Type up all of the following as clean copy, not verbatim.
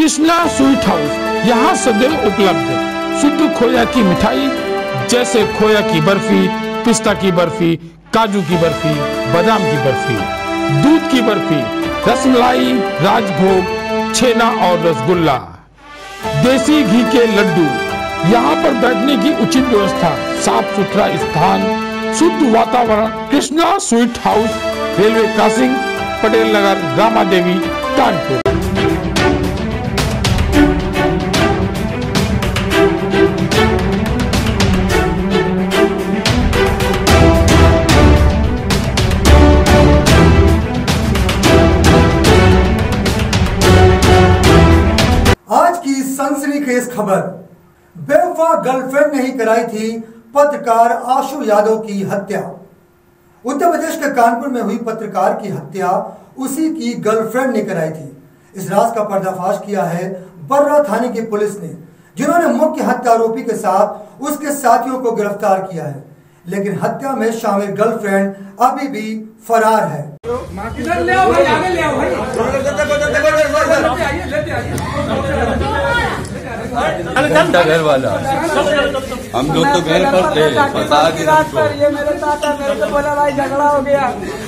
Krishna sweet house यहाँ सदैव उपलब्ध शुद्ध खोया की मिठाई जैसे खोया की बर्फी, पिस्ता की बर्फी, काजू की बर्फी, बादाम की बर्फी, दूध की बर्फी, रसमलाई, राजभोग, छेना और रसगुल्ला, देसी घी के लड्डू। यहाँ पर बैठने की उचित व्यवस्था, साफ सुथरा स्थान, शुद्ध वातावरण। Krishna sweet house, railway crossing, Patel Nagar, Rama Devi, Kanpur. आज की सनसनीखेज खबर, बेवफा गर्लफ्रेंड ने ही कराई थी पत्रकार आशु यादव की हत्या। उत्तर प्रदेश के कानपुर में हुई पत्रकार की हत्या उसी की गर्लफ्रेंड ने कराई थी। इस राज का पर्दाफाश किया है बर्रा थाने की पुलिस ने, जिन्होंने मुख्य हत्या आरोपी के साथ उसके साथियों को गिरफ्तार किया है, लेकिन हत्या में शामिल गर्लफ्रेंड अभी भी फरार है। घर वाला हम लोग तो घर पर थे, बता ये मेरे साथ है। मेरे को बोला भाई झगड़ा हो गया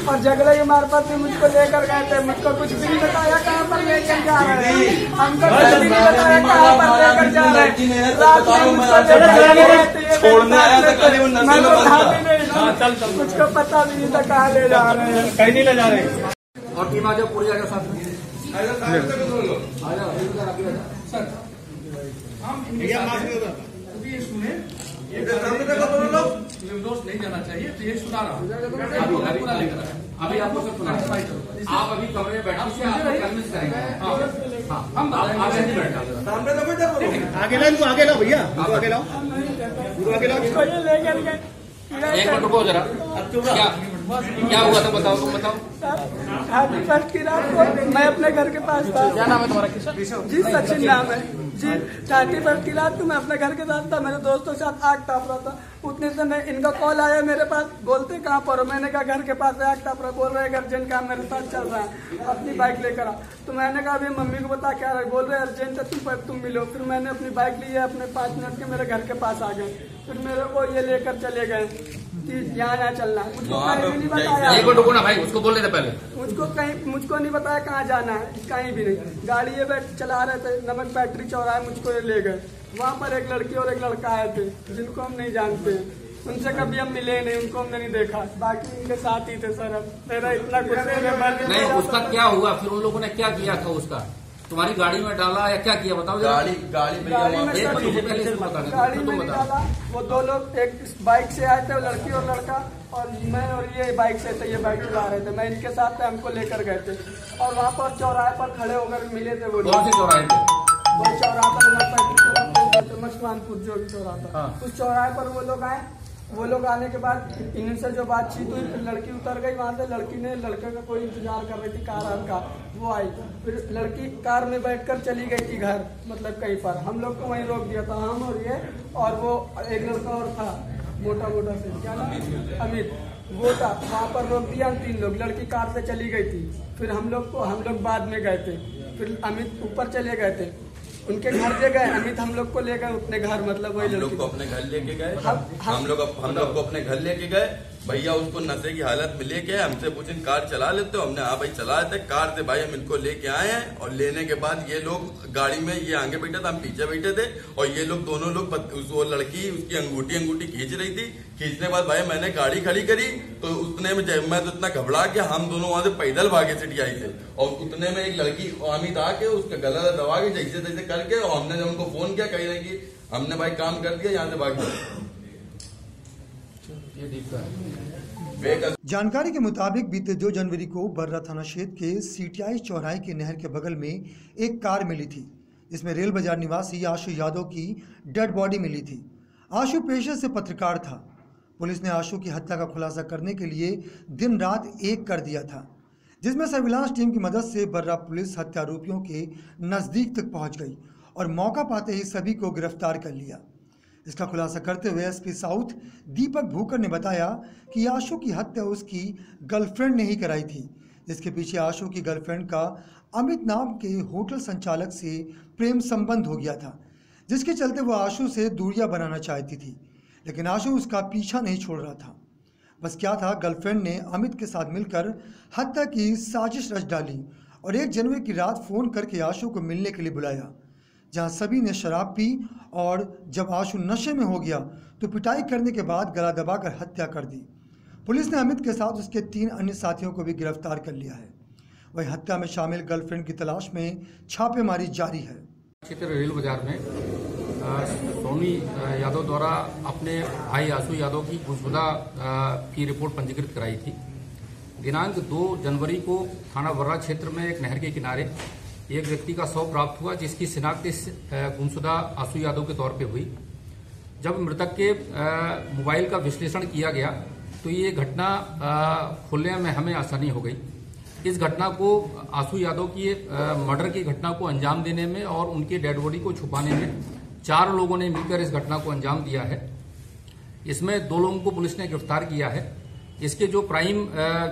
और झगड़े के मार्फत से मुझको लेकर गए थे। मुझको कुछ भी नहीं बताया कहाँ पर लेकर जा रहे हैं, हमको कुछ भी नहीं बताया कहाँ पर लेकर जा रहे हैं। रात में मुझको छोड़ने आया था, मुझको पता भी नहीं था कहाँ ले जा रहे हैं, कहीं नहीं ले जा रहे। और टीम आ जाओ, पूरी आ जाओ साथ में। सुने निर्दोष नहीं जाना चाहिए, तो ये सुधार अभी आपको सब सुना। आप अभी कमरे में बैठा कन्विंस करेंगे। हम आगे लाओ, आगे लाओ भैया, आगे लाओ, आगे लाओ। एक मिनट रुको जरा, क्या हुआ था बताओ, तुम बताओ। फर्स्ट की रात को मैं अपने घर के पास था। क्या नाम है तुम्हारा? जी सचिन नाम है जी। 31 की रात को मैं अपने घर के साथ था, मेरे दोस्तों के साथ आग ताप रहा था। उतने समय इनका कॉल आया मेरे पास, बोलते कहाँ पर हो? मैंने कहा घर के पास आग ताप रहा। बोल रहे अर्जेंट काम मेरे साथ चल रहा है, अपनी बाइक लेकर आ। तो मैंने कहा अभी मम्मी को बता क्या रहे? बोल रहे अर्जेंट है, तुम मिलो। फिर मैंने अपनी बाइक ली है, अपने 5 मिनट के मेरे घर के पास आ गए। फिर मेरे को ये लेकर चले गए कि यहाँ चलना, मुझको कहीं भी नहीं बताया। एक मिनट रुको ना भाई, उसको बोलने से पहले मुझको नहीं बताया कहाँ जाना है, कहीं भी नहीं। गाड़ी ये चला रहे थे, नमक फैक्ट्री चौराहे मुझको ये ले गए। वहाँ पर एक लड़की और एक लड़का आए थे जिनको हम नहीं जानते, उनसे कभी हम मिले नहीं, उनको हमने नहीं देखा। बाकी उनके साथ ही थे सर। अब मेरा इतना गुस्से नहीं, उसका क्या हुआ फिर? उन लोगों ने क्या किया था? उसका तुम्हारी गाड़ी में डाला या क्या किया बताओ? गाड़ी में डाला। वो 2 लोग एक बाइक से आए थे, वो लड़की और लड़का, और मैं और ये बाइक से थे, ये बाइक चला रहे थे। मैं इनके साथ थे, हमको लेकर गए थे और वहाँ पर चौराहे पर खड़े होकर मिले थे। वो कौन से चौराहे थे? वो चौराहा पर मस्तानपुर जो भी चौराहा था, उस चौराहे पर वो लोग आए। वो लोग आने के बाद इनसे जो बातचीत हुई, फिर लड़की उतर गई वहां से। लड़की ने लड़के का कोई इंतजार कर रही थी कार का, वो आई। फिर लड़की कार में बैठकर चली गई थी घर, मतलब कहीं पर। हम लोग को वहीं रोक दिया था, हम और ये, और वो एक लड़का और था मोटा से, क्या नाम? अमित, वो था। वहाँ पर रोक दिया हम 3 लोग। लड़की कार से चली गई थी। फिर हम लोग बाद में गए थे। फिर अमित ऊपर चले गए थे, उनके घर ले गए। अमित हम लोग को ले गए अपने घर, मतलब वही लोग को अपने घर लेके गए। हम लोग को अपने घर लेके गए। भैया उसको नशे की हालत में लेके आए, हमसे पूछे कार चला लेते हो? हमने हाँ भाई चला लेते। कार से भाई हम इनको लेके आए हैं, और लेने के बाद ये लोग गाड़ी में, ये आगे बैठा था, हम पीछे बैठे थे, और ये लोग दोनों लोग, वो लड़की उसकी अंगूठी खींच रही थी। खींचने के बाद भाई मैंने गाड़ी खड़ी करी, तो उतने में मैं तो इतना घबरा के हम दोनों वहां से पैदल भागे सिटियाई से, और उतने में एक लड़की अमित आके उसका गला दबा के जैसे तैसे करके, और हमने जब उनको फोन किया, कही रहे कि हमने भाई काम कर दिया, यहाँ से भाग गया। जानकारी के मुताबिक बीते 2 जनवरी को बर्रा थाना क्षेत्र के सीटीआई चौराहे की नहर के बगल में एक कार मिली थी। इसमें रेल बाजार निवासी आशु यादव की डेड बॉडी मिली थी। आशु पेशे से पत्रकार था। पुलिस ने आशु की हत्या का खुलासा करने के लिए दिन रात एक कर दिया था, जिसमें सर्विलांस टीम की मदद से बर्रा पुलिस हत्यारोपियों के नज़दीक तक पहुंच गई और मौका पाते ही सभी को गिरफ्तार कर लिया। इसका खुलासा करते हुए एसपी साउथ दीपक भूकर ने बताया कि आशु की हत्या उसकी गर्लफ्रेंड ने ही कराई थी, जिसके पीछे आशु की गर्लफ्रेंड का अमित नाम के होटल संचालक से प्रेम संबंध हो गया था, जिसके चलते वह आशु से दूरियां बनाना चाहती थी, लेकिन आशु उसका पीछा नहीं छोड़ रहा था। बस क्या था, गर्लफ्रेंड ने अमित के साथ मिलकर हत्या की साजिश रच डाली और 1 जनवरी की रात फ़ोन करके आशु को मिलने के लिए बुलाया, जहां सभी ने शराब पी और जब आशु नशे में हो गया तो पिटाई करने के बाद गला दबाकर हत्या कर दी। पुलिस ने अमित के साथ उसके 3 अन्य साथियों को भी गिरफ्तार कर लिया है। वही हत्या में शामिल गर्लफ्रेंड की तलाश में छापेमारी जारी है। क्षेत्र रेल बाजार में सोनी यादव द्वारा अपने भाई आशु यादव की गुमशुदा की रिपोर्ट पंजीकृत कराई थी। दिनांक 2 जनवरी को थाना वर्रा क्षेत्र में एक नहर के किनारे एक व्यक्ति का शव प्राप्त हुआ, जिसकी शिनाख्त इस गुमशुदा आशु यादव के तौर पे हुई। जब मृतक के मोबाइल का विश्लेषण किया गया तो ये घटना खुलने में हमें आसानी हो गई। इस घटना को आशु यादव की मर्डर की घटना को अंजाम देने में और उनके डेड बॉडी को छुपाने में 4 लोगों ने मिलकर इस घटना को अंजाम दिया है। इसमें 2 लोगों को पुलिस ने गिरफ्तार किया है। इसके जो प्राइम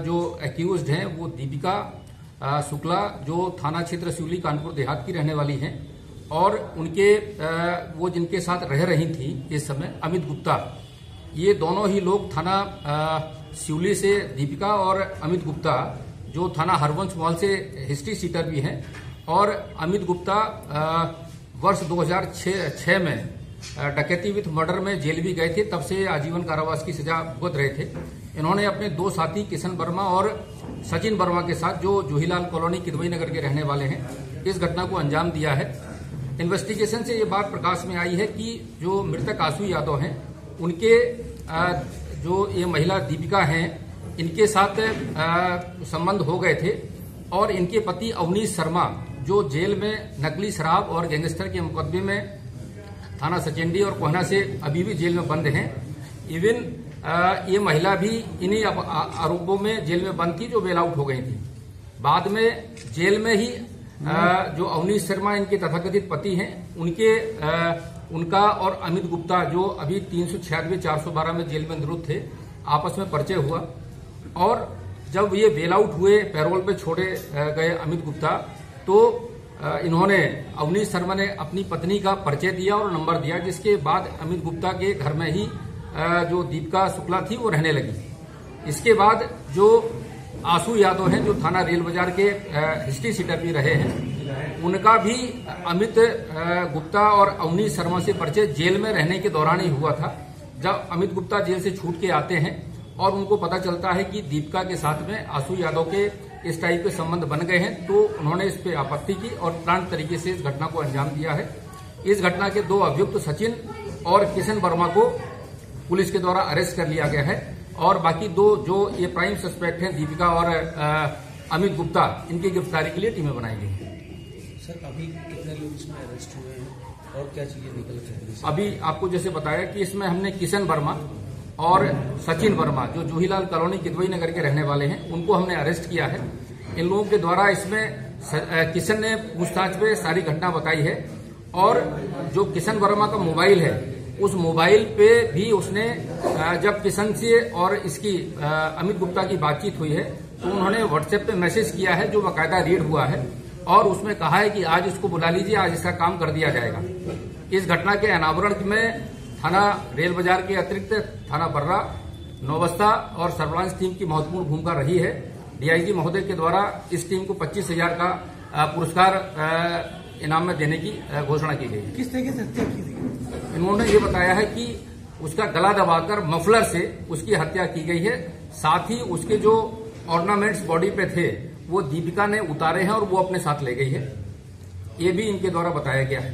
जो एक्यूज्ड हैं वो दीपिका शुक्ला, जो थाना क्षेत्र सिवली कानपुर देहात की रहने वाली हैं, और उनके वो जिनके साथ रह रही थी इस समय अमित गुप्ता। ये दोनों ही लोग थाना सिवली से दीपिका और अमित गुप्ता जो थाना हरवंश मॉल से हिस्ट्री सीटर भी हैं, और अमित गुप्ता वर्ष 2006 में डकैती विथ मर्डर में जेल भी गए थे। तब से आजीवन कारावास की सजा भुगत रहे थे। इन्होंने अपने 2 साथी किशन वर्मा और सचिन वर्मा के साथ, जो जूहीलाल कॉलोनी किदवई नगर के रहने वाले हैं, इस घटना को अंजाम दिया है। इन्वेस्टिगेशन से ये बात प्रकाश में आई है कि जो मृतक आशु यादव हैं उनके जो ये महिला दीपिका हैं, इनके साथ संबंध हो गए थे, और इनके पति अवनीश शर्मा जो जेल में नकली शराब और गैंगस्टर के मुकदमे में थाना सचेंडी और कोहना से अभी भी जेल में बंद हैं। इवन ये महिला भी इन्हीं आरोपों में जेल में बंद थी, जो बेल आउट हो गई थी। बाद में जेल में ही जो अवनीश शर्मा इनके तथाकथित पति हैं, उनका और अमित गुप्ता जो अभी 396-412 में जेल में निरुद्ध थे, आपस में परिचय हुआ। और जब ये बेल आउट हुए, पैरोल पे छोड़े गए अमित गुप्ता, तो इन्होंने अवनीश शर्मा ने अपनी पत्नी का परिचय दिया और नंबर दिया, जिसके बाद अमित गुप्ता के घर में ही जो दीपिका शुक्ला थी वो रहने लगी। इसके बाद जो आशु यादव हैं, जो थाना रेल बाजार के हिस्ट्री सीटर भी रहे हैं, उनका भी अमित गुप्ता और अवनीश शर्मा से परिचय जेल में रहने के दौरान ही हुआ था। जब अमित गुप्ता जेल से छूट के आते हैं और उनको पता चलता है कि दीपिका के साथ में आशु यादव के इस टाइप के संबंध बन गए हैं, तो उन्होंने इस पे आपत्ति की और प्लांट तरीके से इस घटना को अंजाम दिया है। इस घटना के 2 अभियुक्त सचिन और किशन वर्मा को पुलिस के द्वारा अरेस्ट कर लिया गया है, और बाकी 2 जो ये प्राइम सस्पेक्ट हैं, दीपिका और अमित गुप्ता, इनकी गिरफ्तारी के लिए टीमें बनाई गई हैं। सर, अभी कितने लोग इसमें अरेस्ट हुए हैं और क्या चीजें निकल सकती? अभी आपको जैसे बताया कि इसमें हमने किशन वर्मा और सचिन वर्मा, जो जूहीलाल कॉलोनी किदवई नगर के रहने वाले हैं, उनको हमने अरेस्ट किया है। इन लोगों के द्वारा इसमें किशन ने पूछताछ में सारी घटना बताई है, और जो किशन वर्मा का मोबाइल है, उस मोबाइल पे भी उसने जब किशन से और इसकी अमित गुप्ता की बातचीत हुई है, तो उन्होंने व्हाट्सएप पे मैसेज किया है, जो बाकायदा रीड हुआ है, और उसमें कहा है कि आज इसको बुला लीजिए, आज इसका काम कर दिया जाएगा। इस घटना के अनावरण में थाना रेल बाजार के अतिरिक्त थाना बर्रा, नौबस्ता और सर्विलांस टीम की महत्वपूर्ण भूमिका रही है। डीआईजी महोदय के द्वारा इस टीम को 25,000 का पुरस्कार इनाम में देने की घोषणा की गई है। किस तरीके से हत्या की थी? इन्होंने ये बताया है कि उसका गला दबाकर मफलर से उसकी हत्या की गई है। साथ ही उसके जो ऑर्नामेंट्स बॉडी पे थे वो दीपिका ने उतारे हैं और वो अपने साथ ले गई है। ये भी इनके द्वारा बताया गया है।